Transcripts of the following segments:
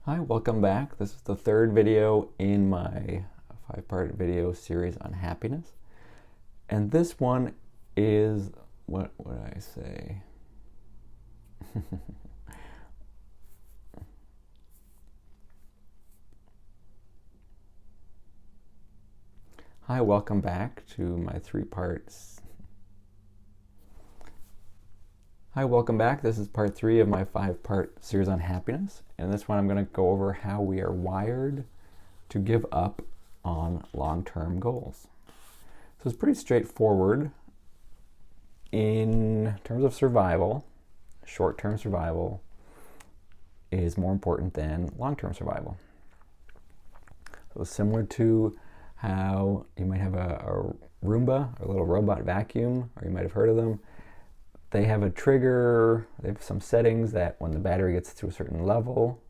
Hi, welcome back. This is the third video in my five-part video series on happiness. And this one is, what would I say? Hi, welcome back to my Hi, welcome back. This is part 3 of my 5-part series on happiness. And this one I'm going to go over how we are wired to give up on long-term goals. So it's pretty straightforward. In terms of survival, short-term survival is more important than long-term survival. So similar to how you might have a Roomba, a little robot vacuum, or you might have heard of them. They have a trigger, they have some settings that when the battery gets to a certain level,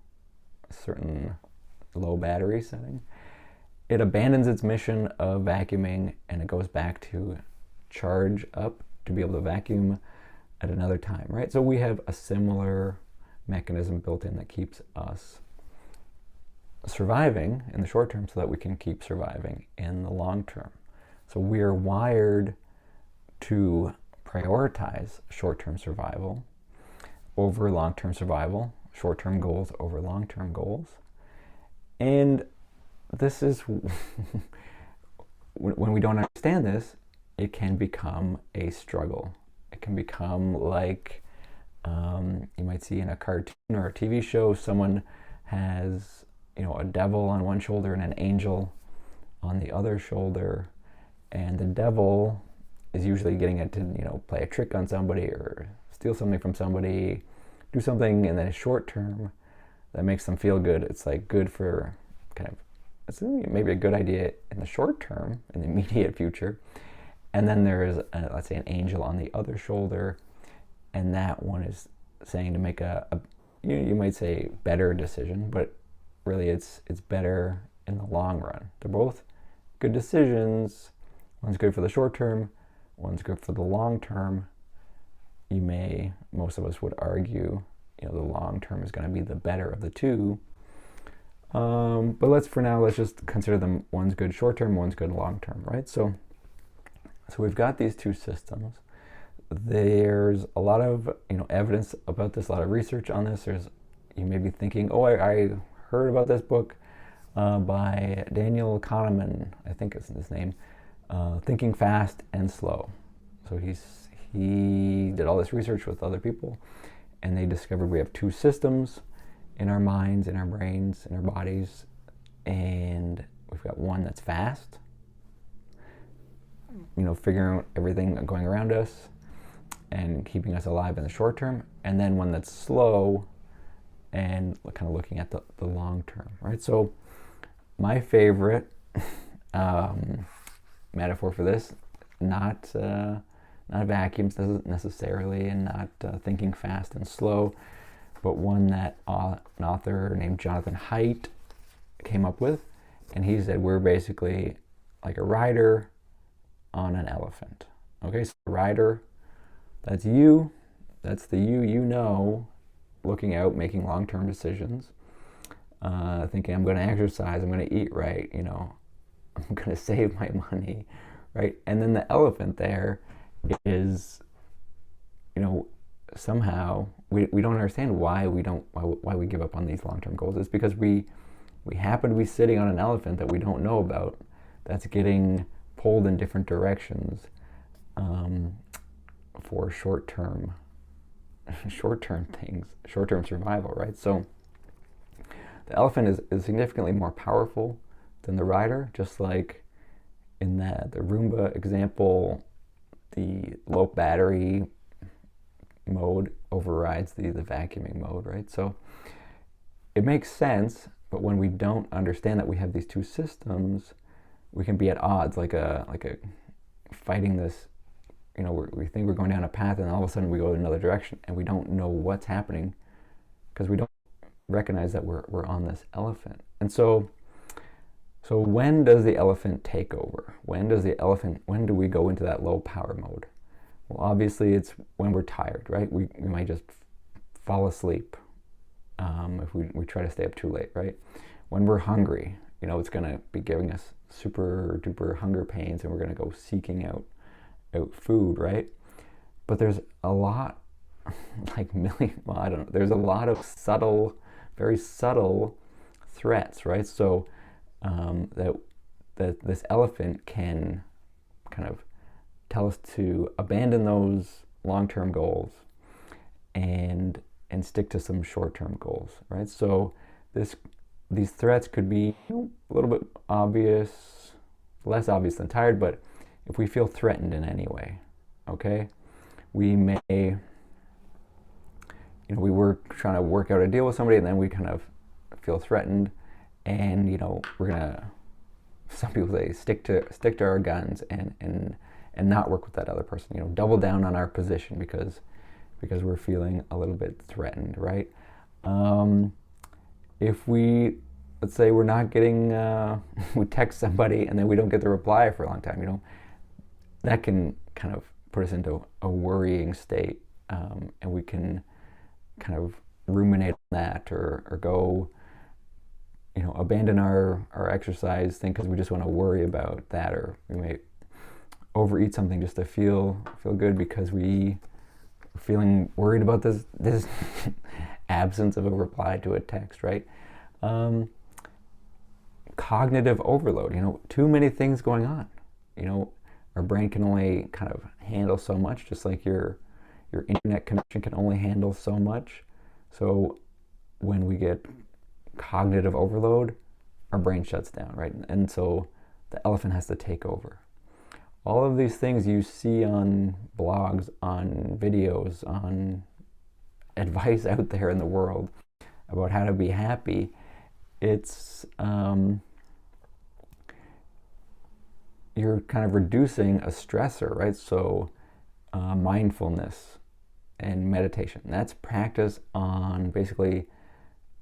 a certain low battery setting, it abandons its mission of vacuuming and it goes back to charge up to be able to vacuum at another time, right? So we have a similar mechanism built in that keeps us surviving in the short term so that we can keep surviving in the long term. So we are wired to prioritize short-term survival over long-term survival, short-term goals over long-term goals. And this is, when we don't understand this, it can become a struggle. It can become like, you might see in a cartoon or a TV show, someone has, a devil on one shoulder and an angel on the other shoulder, and the devil is usually getting it to, play a trick on somebody or steal something from somebody, do something in the short term that makes them feel good. It's like good for it's maybe a good idea in the short term, in the immediate future. And then there is, let's say, an angel on the other shoulder, and that one is saying to make you might say better decision, but really it's better in the long run. They're both good decisions. One's good for the short term, one's good for the long term. Most of us would argue, the long term is going to be the better of the two. But let's just consider them, one's good short term, one's good long term, right? So we've got these two systems. There's a lot of evidence about this, a lot of research on this. You may be thinking, I heard about this book by Daniel Kahneman, I think is his name. Thinking Fast and Slow. So he did all this research with other people, and they discovered we have two systems in our minds, in our brains, in our bodies, and we've got one that's fast, figuring out everything going around us and keeping us alive in the short term, and then one that's slow and kind of looking at the long term, right? So my favorite metaphor for this, not vacuums necessarily, and not thinking fast and slow, but one that an author named Jonathan Haidt came up with, and he said we're basically like a rider on an elephant. Okay, so the rider, that's you, that's the you, looking out, making long-term decisions, thinking I'm going to exercise, I'm going to eat right, I'm going to save my money, right? And then the elephant there is, somehow we don't understand why we give up on these long-term goals. It's because we happen to be sitting on an elephant that we don't know about, that's getting pulled in different directions for short-term things, short-term survival, right? So the elephant is significantly more powerful than the rider, just like in the Roomba example, the low battery mode overrides the vacuuming mode, right? So it makes sense, but when we don't understand that we have these two systems, we can be at odds, like a fighting this, we think we're going down a path and all of a sudden we go in another direction and we don't know what's happening because we don't recognize that we're on this elephant. And so when does the elephant take over? When do we go into that low power mode? Well, obviously it's when we're tired, right? We might just fall asleep if we try to stay up too late, right? When we're hungry, it's going to be giving us super duper hunger pains, and we're going to go seeking out food, right? But there's a lot, well, I don't know, there's a lot of very subtle threats, right? So that this elephant can kind of tell us to abandon those long-term goals and stick to some short-term goals, right? So these threats could be a little bit obvious, less obvious than tired, but if we feel threatened in any way, okay, we may, we were trying to work out a deal with somebody, and then we kind of feel threatened, and we're gonna, some people say, stick to our guns and not work with that other person. Double down on our position because we're feeling a little bit threatened, right? If let's say we're not getting, we text somebody and then we don't get the reply for a long time, that can kind of put us into a worrying state, and we can kind of ruminate on that, or go, abandon our exercise thing because we just want to worry about that, or we may overeat something just to feel good because we are feeling worried about this absence of a reply to a text, right? Cognitive overload, too many things going on. Our brain can only kind of handle so much, just like your internet connection can only handle so much. So when we get cognitive overload, our brain shuts down, right? And so the elephant has to take over. All of these things you see on blogs, on videos, on advice out there in the world about how to be happy, it's you're kind of reducing a stressor, right? So mindfulness and meditation, that's practice on basically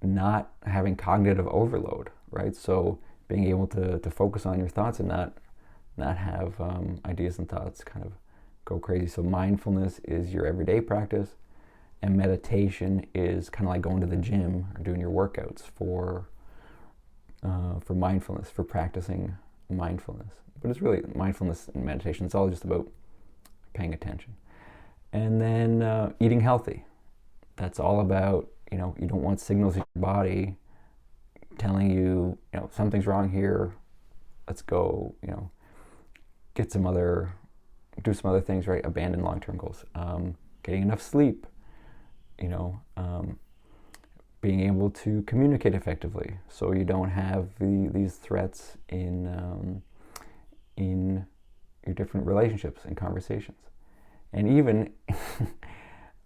not having cognitive overload, right? So being able to focus on your thoughts and not have ideas and thoughts kind of go crazy. So mindfulness is your everyday practice, and meditation is kind of like going to the gym or doing your workouts for mindfulness, for practicing mindfulness. But it's really mindfulness and meditation. It's all just about paying attention. And then eating healthy. That's all about, you don't want signals in your body telling you, something's wrong here. Let's go, do some other things, right? Abandon long-term goals. Getting enough sleep, being able to communicate effectively, so you don't have these threats in your different relationships and conversations. And even,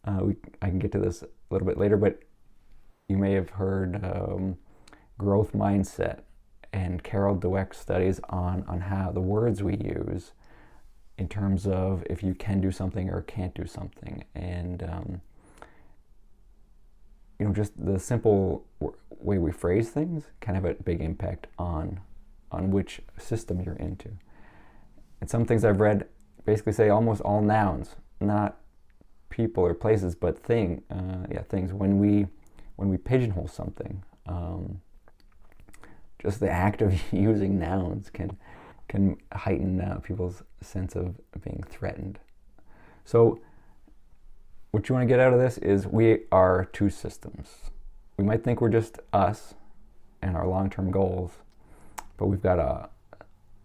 I can get to this a little bit later, but you may have heard growth mindset and Carol Dweck's studies on how the words we use in terms of if you can do something or can't do something. And, just the simple way we phrase things can have a big impact on which system you're into. And some things I've read basically say almost all nouns, not people or places, but things. When we pigeonhole something, just the act of using nouns can heighten people's sense of being threatened. So what you want to get out of this is we are two systems. We might think we're just us and our long-term goals, but we've got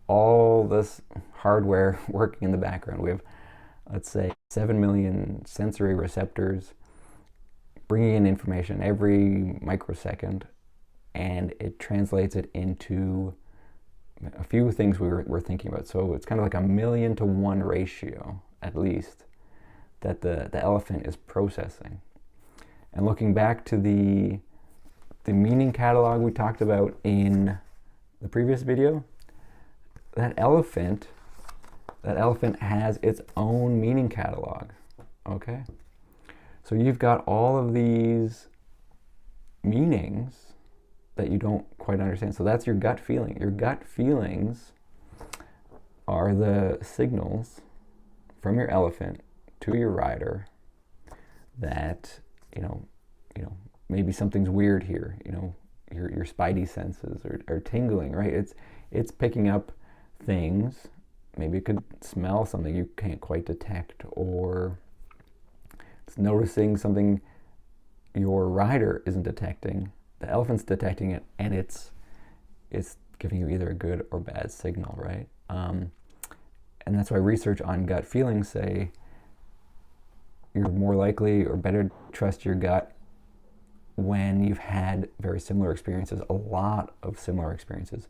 all this hardware working in the background. We have, let's say, 7 million sensory receptors bringing in information every microsecond, and it translates it into a few things we're thinking about. So it's kind of like a 1,000,000 to 1 ratio, at least, that the elephant is processing. And looking back to the meaning catalog we talked about in the previous video, that elephant has its own meaning catalog, okay? So you've got all of these meanings that you don't quite understand. So that's your gut feeling. Your gut feelings are the signals from your elephant to your rider that maybe something's weird here. You know, your spidey senses are tingling, right? It's picking up things. Maybe it could smell something you can't quite detect, or it's noticing something your rider isn't detecting. The elephant's detecting it, and it's giving you either a good or bad signal, right? And that's why research on gut feelings say you're more likely or better to trust your gut when you've had very similar experiences, a lot of similar experiences,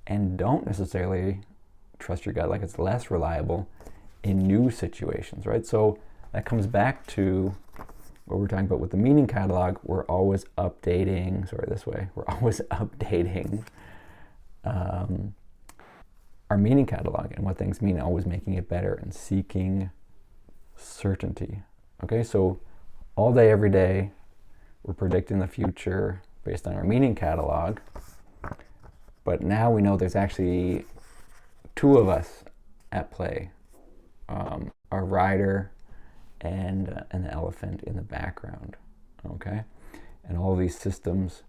and don't necessarily trust your gut, like it's less reliable in new situations, right? So that comes back to what we're talking about with the meaning catalog. We're always updating, we're always updating our meaning catalog and what things mean, always making it better and seeking certainty. Okay, so all day, every day, we're predicting the future based on our meaning catalog. But now we know there's actually two of us at play, our rider and the elephant in the background. Okay, and all these systems,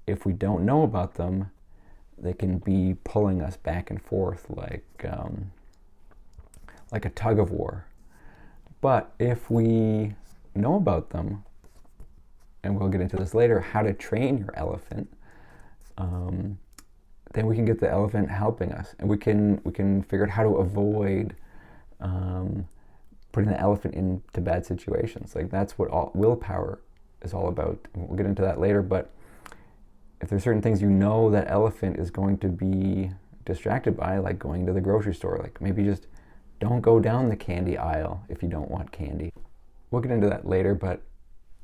if we don't know about them, they can be pulling us back and forth like a tug of war. But if we know about them, and we'll get into this later, how to train your elephant, then we can get the elephant helping us, and we can figure out how to avoid putting the elephant into bad situations. Like that's what all willpower is all about. We'll get into that later, but if there's certain things you know that elephant is going to be distracted by, like going to the grocery store, like maybe just don't go down the candy aisle if you don't want candy. We'll get into that later, but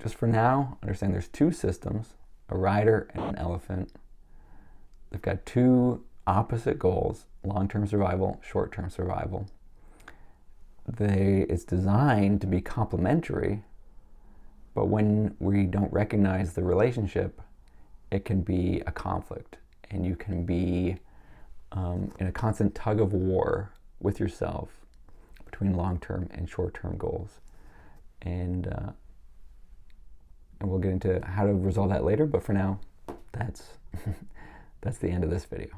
just for now, understand there's two systems, a rider and an elephant. They've got two opposite goals, long-term survival, short-term survival. It's designed to be complementary, but when we don't recognize the relationship, it can be a conflict, and you can be in a constant tug of war with yourself between long-term and short-term goals. And we'll get into how to resolve that later, but for now, that's the end of this video.